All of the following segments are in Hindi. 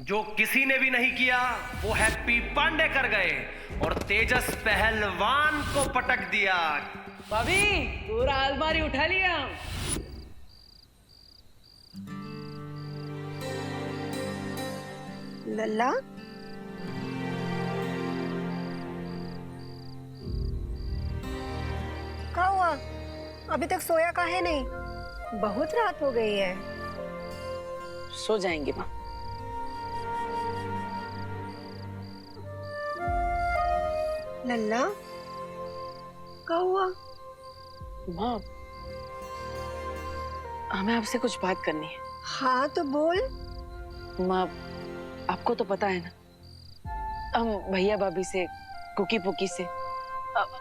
जो किसी ने भी नहीं किया वो हैप्पी पांडे कर गए और तेजस पहलवान को पटक दिया। भाभी पूरा अलमारी उठा लिया। लल्ला, क्या हुआ? अभी तक सोया काहे नहीं? बहुत रात हो गई है। सो जाएंगे माँ। लल्ला, क्या हुआ? माँ हमें आपसे कुछ बात करनी है। हाँ तो बोल। माँ आपको तो पता है ना, हम भैया भाभी से, कुकी पुकी से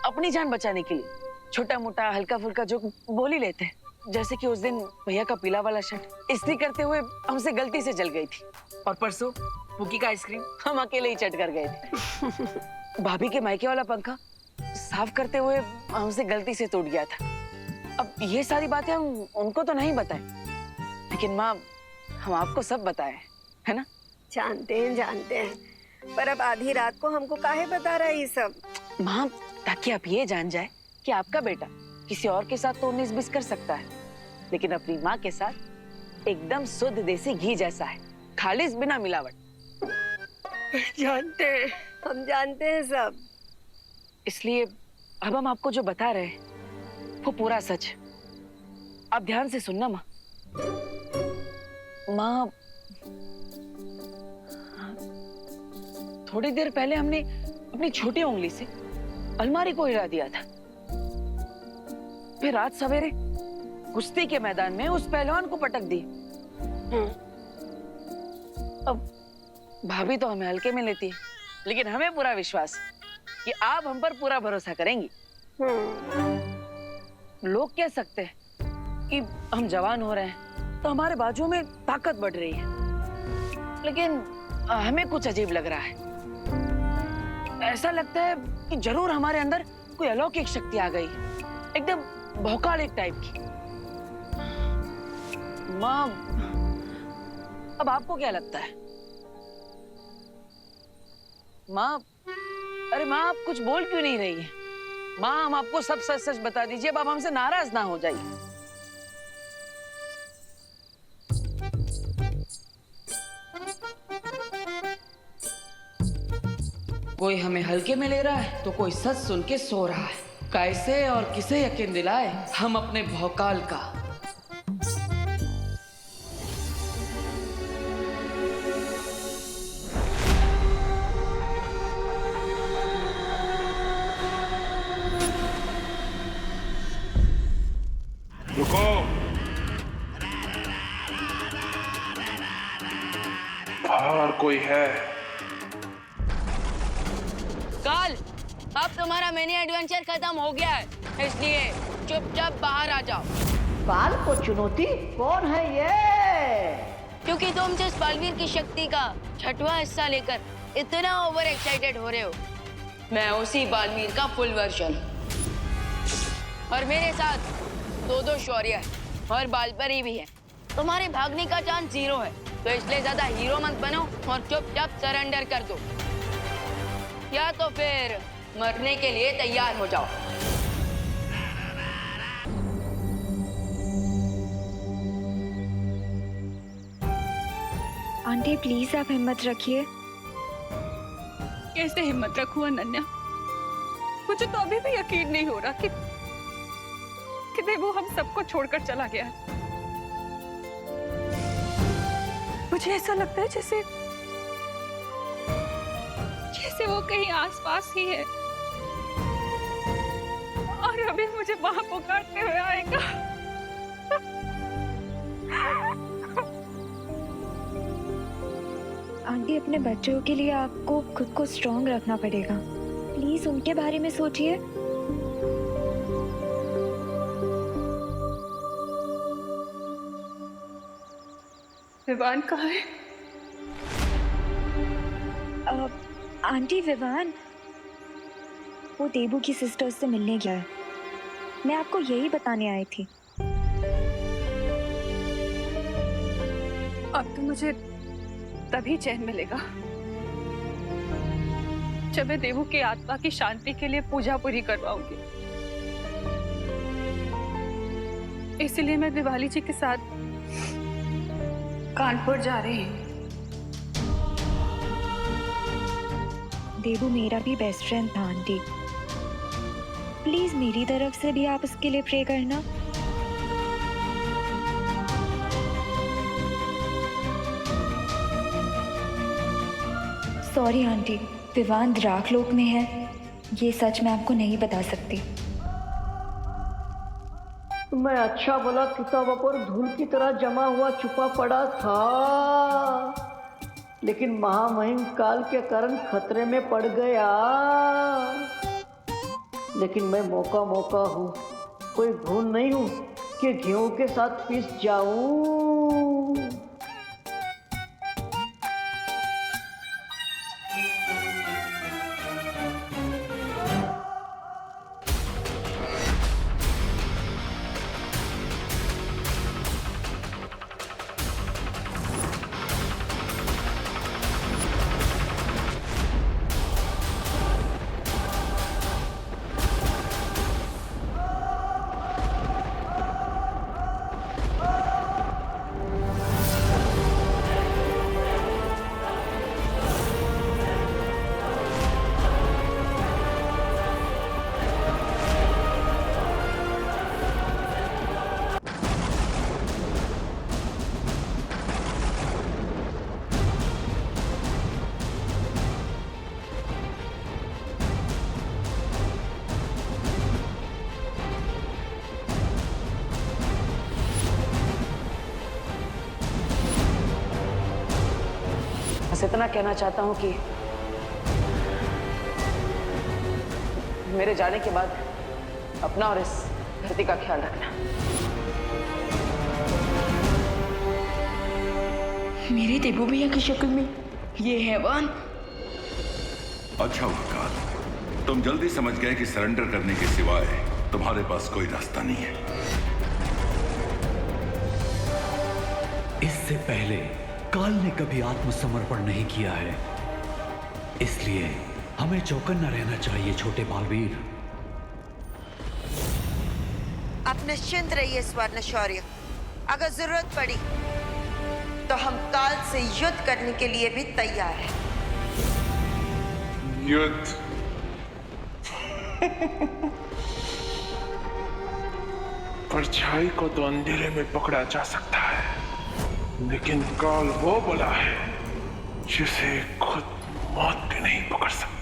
अपनी जान बचाने के लिए छोटा मोटा हल्का फुल्का जो बोल ही लेते हैं। जैसे कि उस दिन भैया का पीला वाला शर्ट इस्त्री करते हुए हमसे गलती से जल गई थी, और परसों पुकी का आइसक्रीम हम अकेले ही चट कर गए थे। भाभी के मायके वाला पंखा साफ करते हुए हमसे गलती से टूट गया था। अब ये सारी बातें हम उनको तो नहीं बताएं, लेकिन माँ हम आपको सब बताएं, है ना? जानते हैं, पर अब आधी रात को हमको काहे बता रहा है ये सब? माँ ताकि आप ये जान जाए कि आपका बेटा किसी और के साथ तो 19-20 कर सकता है, लेकिन अपनी माँ के साथ एकदम शुद्ध देसी घी जैसा है, खालिस बिना मिलावट। हम जानते हैं सब। इसलिए अब हम आपको जो बता रहे हैं वो पूरा सच है। आप ध्यान से सुनना माँ। माँ थोड़ी देर पहले हमने अपनी छोटी उंगली से अलमारी को हिला दिया था, फिर आज सवेरे कुश्ती के मैदान में उस पहलवान को पटक दी। अब भाभी तो हमें हल्के में लेती है, लेकिन हमें पूरा विश्वास है कि आप हम पर पूरा भरोसा करेंगी। लोग कह सकते हैं कि हम जवान हो रहे हैं तो हमारे बाजुओं में ताकत बढ़ रही है, लेकिन हमें कुछ अजीब लग रहा है। ऐसा लगता है कि जरूर हमारे अंदर कोई अलौकिक शक्ति आ गई, एकदम भौकालिक टाइप की। माँ अब आपको क्या लगता है? माँ, अरे माँ आप कुछ बोल क्यों नहीं रही है? माँ हम आपको सब सच सच बता दीजिए, अब आप हमसे नाराज ना हो जाइए। कोई हमें हल्के में ले रहा है तो कोई सच सुन के सो रहा है। कैसे और किसे यकीन दिलाए हम अपने भौकाल का? रुको। बाहर कोई है? कल अब तुम्हारा मिनी एडवेंचर खत्म हो गया है, इसलिए चुपचाप बाहर आ जाओ। काल को चुनौती? कौन है ये? क्योंकि तुम जिस बलवीर की शक्ति का 6वां हिस्सा लेकर इतना ओवर एक्साइटेड हो रहे हो, मैं उसी बालवीर का फुल वर्जन। और मेरे साथ दो शौर्य है और बालपरी भी है। तुम्हारे भागने का चांस 0 है, तो इसलिए ज्यादा हीरो मत बनो और चुपचाप सरेंडर कर दो, या तो फिर मरने के लिए तैयार हो जाओ। आंटी प्लीज आप हिम्मत रखिए। कैसे हिम्मत रखूं अनन्या? मुझे तो अभी भी यकीन नहीं हो रहा कि देवू हम सबको छोड़कर चला गया। मुझे ऐसा लगता है जैसे वो कहीं आसपास ही है और अभी मुझे वहां पुकारते हुए आएगा। आंटी अपने बच्चों के लिए आपको खुद को स्ट्रॉन्ग रखना पड़ेगा। प्लीज उनके बारे में सोचिए। विवान कहाँ है? आंटी विवान वो देबू की सिस्टर से मिलने गया है। मैं आपको यही बताने आई थी। अब तो मुझे तभी चैन मिलेगा जब मैं देवू की आत्मा की शांति के लिए पूजा पूरी करवाऊंगी। इसलिए मैं दिवाली जी के साथ कानपुर जा रही हूँ। देवू मेरा भी बेस्ट फ्रेंड था आंटी, प्लीज मेरी तरफ से भी आप उसके लिए प्रे करना। सॉरी आंटी, विवान द्राकलोक में है, ये सच मैं आपको नहीं बता सकती। मैं अच्छा भला किताबों पर धूल की तरह जमा हुआ छुपा पड़ा था, लेकिन महामहिम काल के कारण खतरे में पड़ गया। लेकिन मैं मौका मौका हूँ, कोई भूल नहीं हूँ कि गेहूं के साथ पिस जाऊं। बस इतना कहना चाहता हूँ कि मेरे जाने के बाद अपना और इस धरती का ख्याल रखना। मेरे देवू भैया की शक्ल में ये हैवान। अच्छा हुआ काल, तुम जल्दी समझ गए कि सरेंडर करने के सिवाय तुम्हारे पास कोई रास्ता नहीं है। इससे पहले काल ने कभी आत्मसमर्पण नहीं किया है, इसलिए हमें चौकन्ना रहना चाहिए छोटे बालवीर। आप निश्चिंत रहिए स्वर्ण शौर्य, अगर जरूरत पड़ी तो हम काल से युद्ध करने के लिए भी तैयार हैं। युद्ध? परछाई को तो अंधेरे में पकड़ा जा सकता है, लेकिन काल वो बला है जिसे खुद मौत भी नहीं पकड़ सकती।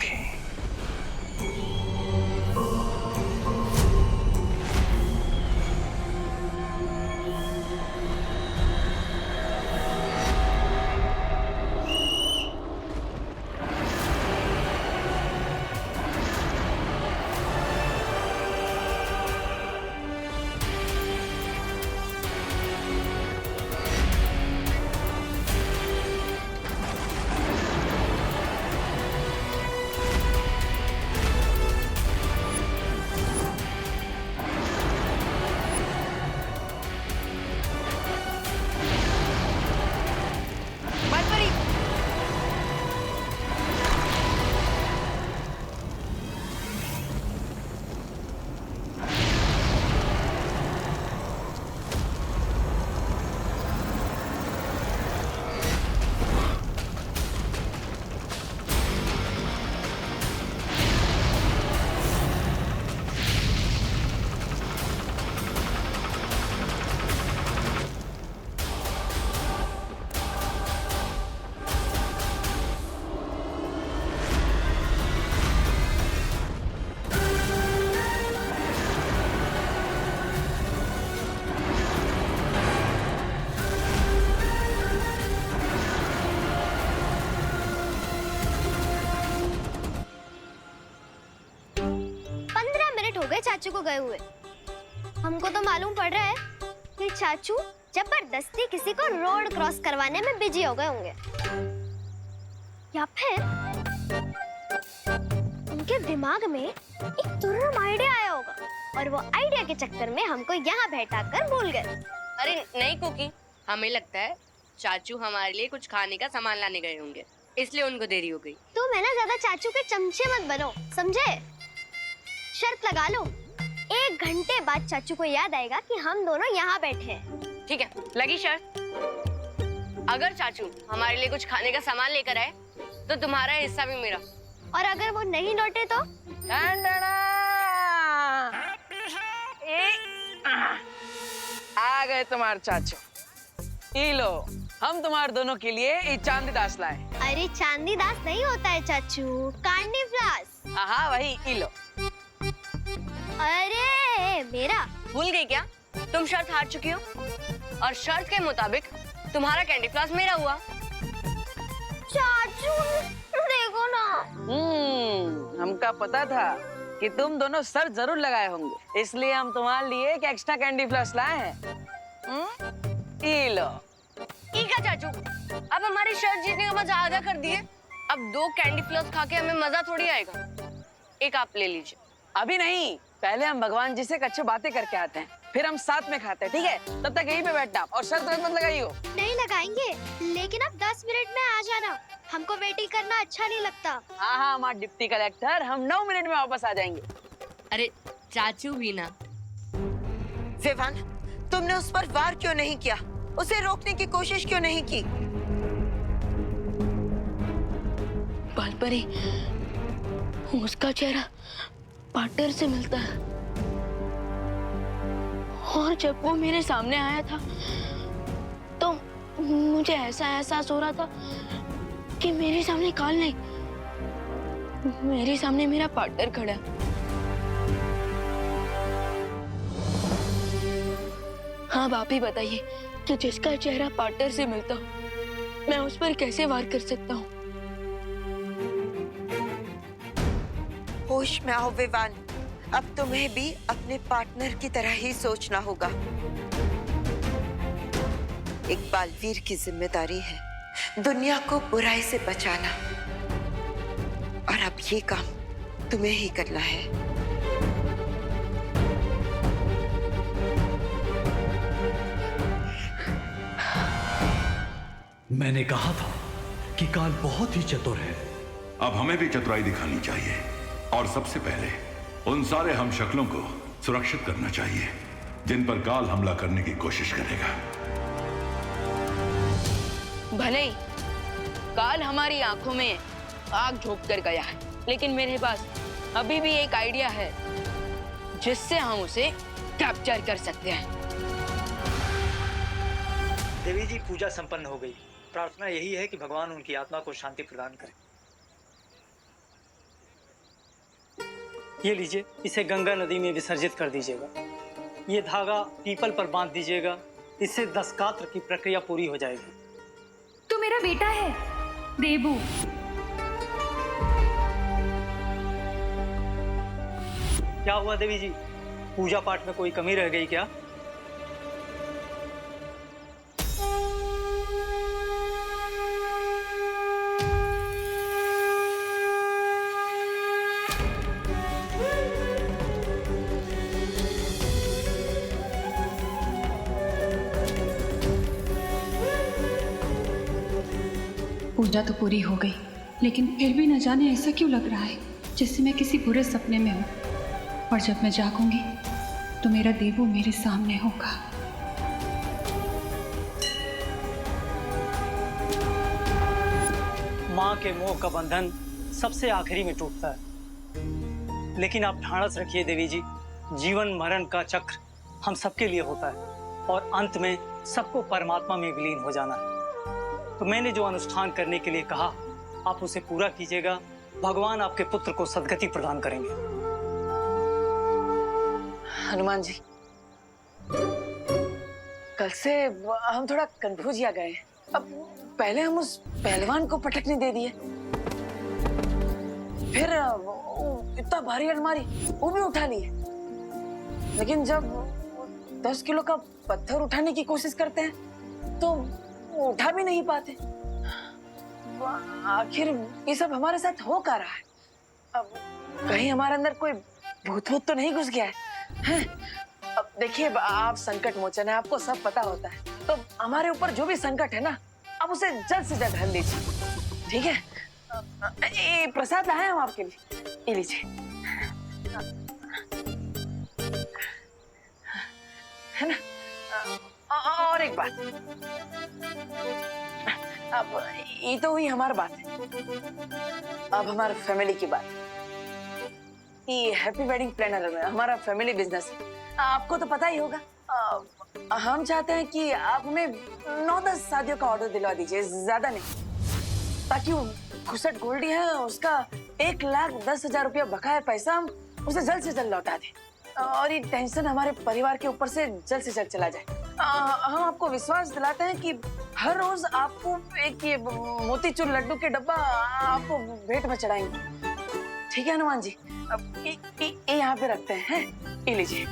चाचू को गए हुए। हमको तो मालूम पड़ रहा है कि चाचू जबरदस्ती किसी को रोड क्रॉस करवाने में बिजी हो गए होंगे, या फिर उनके दिमाग में एक तुर्रुम आइडिया आया होगा और वो आइडिया के चक्कर में हमको यहाँ बैठा कर भूल गए। अरे नहीं कुकी, हमें लगता है चाचू हमारे लिए कुछ खाने का सामान लाने गए होंगे, इसलिए उनको देरी हो गई। तुम है ना ज्यादा चाचू के चमचे मत बनो, समझे? शर्त लगा लो, 1 घंटे बाद चाचू को याद आएगा कि हम दोनों यहाँ बैठे हैं। ठीक है, लगी शर्त। अगर चाचू हमारे लिए कुछ खाने का सामान लेकर आए तो तुम्हारा हिस्सा भी मेरा। और अगर वो नहीं लौटे तो? आ गए तुम्हारे चाचू। ई लो, हम तुम्हारे दोनों के लिए ये चांदी दास लाए। अरे चांदी दास नहीं होता है चाचू, कांडी फ्लास। हाँ वही, ई लो। अरे मेरा भूल गई क्या? तुम शर्त हार चुकी हो और शर्त के मुताबिक तुम्हारा कैंडी फ्लास मेरा हुआ। चाचू देखो ना। हमका पता था कि तुम दोनों सर जरूर लगाए होंगे, इसलिए हम तुम्हारे लिए एक एक्स्ट्रा कैंडी फ्लास लाए हैं। ई लो। ठीक है चाचू, अब हमारी शर्त जीतने का मजा आधा कर दिए। अब 2 कैंडी फ्लास खा के हमें मजा थोड़ी आएगा। एक आप ले लीजिए। अभी नहीं, पहले हम भगवान जी से अच्छी बातें करके आते हैं, फिर हम साथ में खाते हैं, ठीक है? तब तक यहीं पे बैठना और शर्त मत लगाइयो। नहीं लगाएंगे, लेकिन आप 10 मिनट में आ जाना, हमको वेटिंग करना अच्छा नहीं लगता। हाँ हाँ हमारे डिप्टी कलेक्टर, हम 9 मिनट में वापस आ जाएंगे। अरे चाचू भी ना। विवान, तुमने उस पर वार क्यों नहीं किया? उसे रोकने की कोशिश क्यों नहीं की? बालपरी, उसका चेहरा पार्टनर से मिलता है और जब वो मेरे सामने आया था तो मुझे ऐसा एहसास हो रहा था कि मेरे सामने काल नहीं, मेरे सामने मेरा पार्टनर खड़ा है। हाँ आप ही बताइए कि जिसका चेहरा पार्टनर से मिलता हो मैं उस पर कैसे वार कर सकता हूँ? होश में आओ विवान, अब तुम्हें भी अपने पार्टनर की तरह ही सोचना होगा। एक बालवीर की जिम्मेदारी है दुनिया को बुराई से बचाना, और अब ये काम तुम्हें ही करना है। मैंने कहा था कि काल बहुत ही चतुर है। अब हमें भी चतुराई दिखानी चाहिए और सबसे पहले उन सारे हम शक्लों को सुरक्षित करना चाहिए जिन पर काल हमला करने की कोशिश करेगा। भले ही काल हमारी आंखों में आग झोंक कर गया है, लेकिन मेरे पास अभी भी एक आइडिया है जिससे हम उसे कैप्चर कर सकते हैं। देवी जी, पूजा संपन्न हो गई। प्रार्थना यही है कि भगवान उनकी आत्मा को शांति प्रदान करें। ये लीजिए, इसे गंगा नदी में विसर्जित कर दीजिएगा। ये धागा पीपल पर बांध दीजिएगा, इससे 10 कात्र की प्रक्रिया पूरी हो जाएगी। तू मेरा बेटा है देबू। क्या हुआ देवी जी, पूजा पाठ में कोई कमी रह गई क्या? पूजा तो पूरी हो गई, लेकिन फिर भी न जाने ऐसा क्यों लग रहा है जैसे मैं किसी बुरे सपने में हूँ, और जब मैं जागूंगी तो मेरा देवू मेरे सामने होगा। माँ के मोह का बंधन सबसे आखिरी में टूटता है, लेकिन आप ढाढ़स रखिए देवी जी, जीवन मरण का चक्र हम सबके लिए होता है और अंत में सबको परमात्मा में विलीन हो जाना है। तो मैंने जो अनुष्ठान करने के लिए कहा आप उसे पूरा कीजिएगा, भगवान आपके पुत्र को सद्गति प्रदान करेंगे। हनुमान जी, कल से हम थोड़ा कंफ्यूज या गए। अब पहले हम उस पहलवान को पटकने दे दिए, फिर इतना भारी अलमारी वो भी उठा लिए, लेकिन जब 10 किलो का पत्थर उठाने की कोशिश करते हैं तो उठा भी नहीं पाते। आखिर ये सब हमारे साथ हो क्या रहा है? अब कहीं हमारे अंदर कोई भूत तो नहीं घुस गया है? अब देखिए, आप संकट मोचन है, आपको सब पता होता है, तो हमारे ऊपर जो भी संकट है ना, आप उसे जल्द से जल्द हल लीजिए, ठीक है? ये प्रसाद लाए हम आपके लिए, ये लीजिए। है ना? और एक बात, अब ये तो हुई हमारी बात है, अब हमारे फैमिली की बात। ये हैप्पी वेडिंग प्लानर में हमारा फैमिली बिजनेस है, आपको तो पता ही होगा। हम चाहते हैं कि आप हमें 9-10 शादियों का ऑर्डर दिलवा दीजिए, ज्यादा नहीं, ताकि वो खुसट गोल्डी है उसका 1,10,000 रुपया बकाया पैसा हम उसे जल्द से जल्द लौटा दें, और ये टेंशन हमारे परिवार के ऊपर से जल्द चला जाए। हम आपको विश्वास दिलाते हैं कि हर रोज आपको एक ये मोतीचूर लड्डू के डब्बा आपको भेंट में चढ़ाएंगे, ठीक है हनुमान जी? अब ये यहाँ पे रखते हैं, ये लीजिए।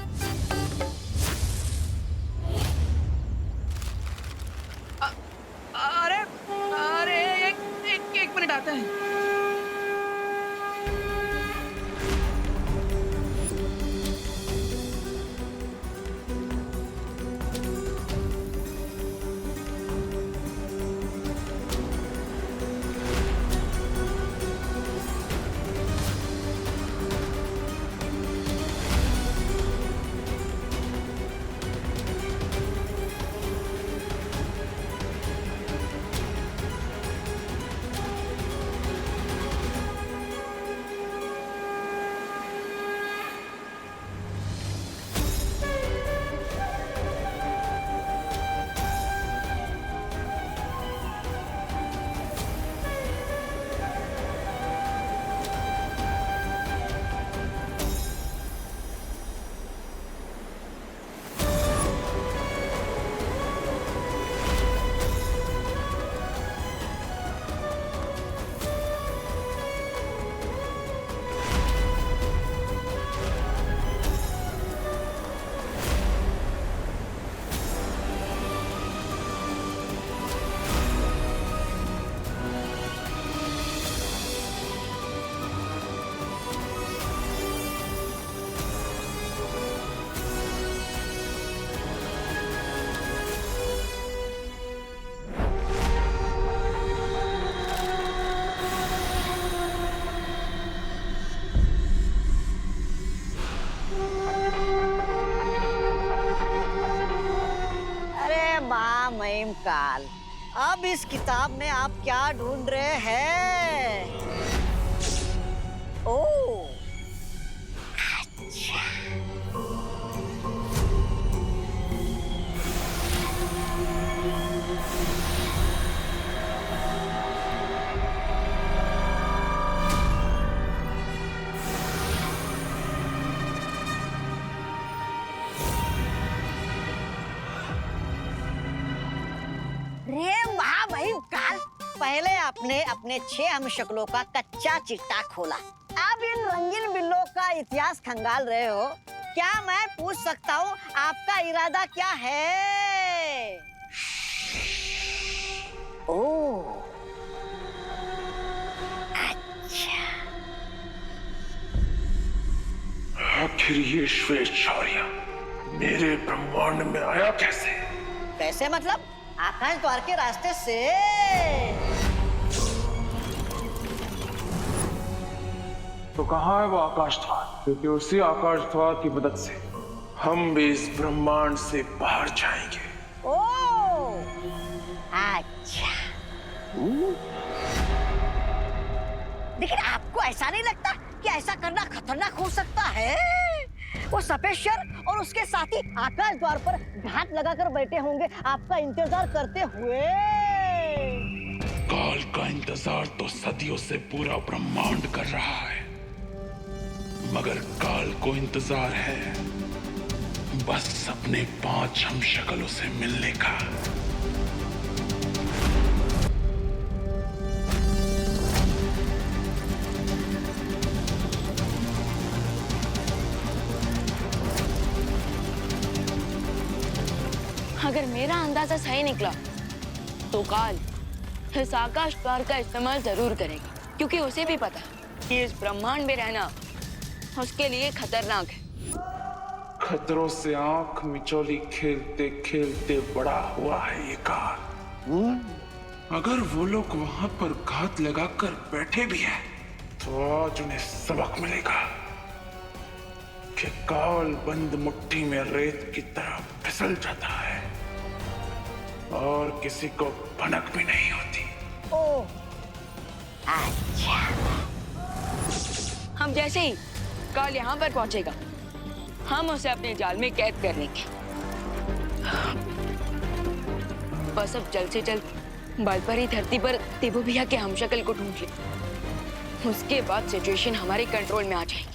अरे एक मिनट आते हैं। काल, अब इस किताब में आप क्या ढूंढ रहे हैं? ओह, अच्छा। पहले आपने अपने 6 हमशक्लों का कच्चा चिट्टा खोला, अब इन रंगीन बिल्लों का इतिहास खंगाल रहे हो। क्या मैं पूछ सकता हूँ आपका इरादा क्या है? ओह, अच्छा। आखिर ये श्वेत शौर्य मेरे ब्रह्मांड में आया कैसे? कैसे मतलब? आकाश द्वार के रास्ते से। तो कहाँ है वो आकाश द्वार? क्योंकि उसी आकाश द्वार की मदद से हम भी इस ब्रह्मांड से बाहर जाएंगे। ओह, अच्छा। लेकिन आपको ऐसा नहीं लगता कि ऐसा करना खतरनाक हो सकता है? वो सफेद और उसके साथी आकाश द्वार पर घात लगाकर बैठे होंगे आपका इंतजार करते हुए। काल का इंतजार तो सदियों से पूरा ब्रह्मांड कर रहा है, मगर काल को इंतजार है बस अपने 5 हमशक्लों से मिलने का। अगर मेरा अंदाजा सही निकला तो काल इस आकाश द्वार का इस्तेमाल जरूर करेगा, क्योंकि उसे भी पता है कि इस ब्रह्मांड में रहना उसके लिए खतरनाक है। खतरों से आंख मिचौली खेलते खेलते बड़ा हुआ है ये काल। अगर वो लोग वहां पर घात लगाकर बैठे भी हैं, तो आज उन्हें सबक मिलेगा कि काल बंद मुट्ठी में रेत की तरह फिसल जाता है और किसी को भनक भी नहीं होती। ओह, अच्छा। हम जैसे ही काल यहाँ पर पहुंचेगा, हम उसे अपने जाल में कैद कर लेंगे। बस अब जल्द से जल्द बाल पर ही धरती पर देबू भैया के हमशक्ल को ढूंढ ले। उसके बाद सिचुएशन हमारे कंट्रोल में आ जाएगी।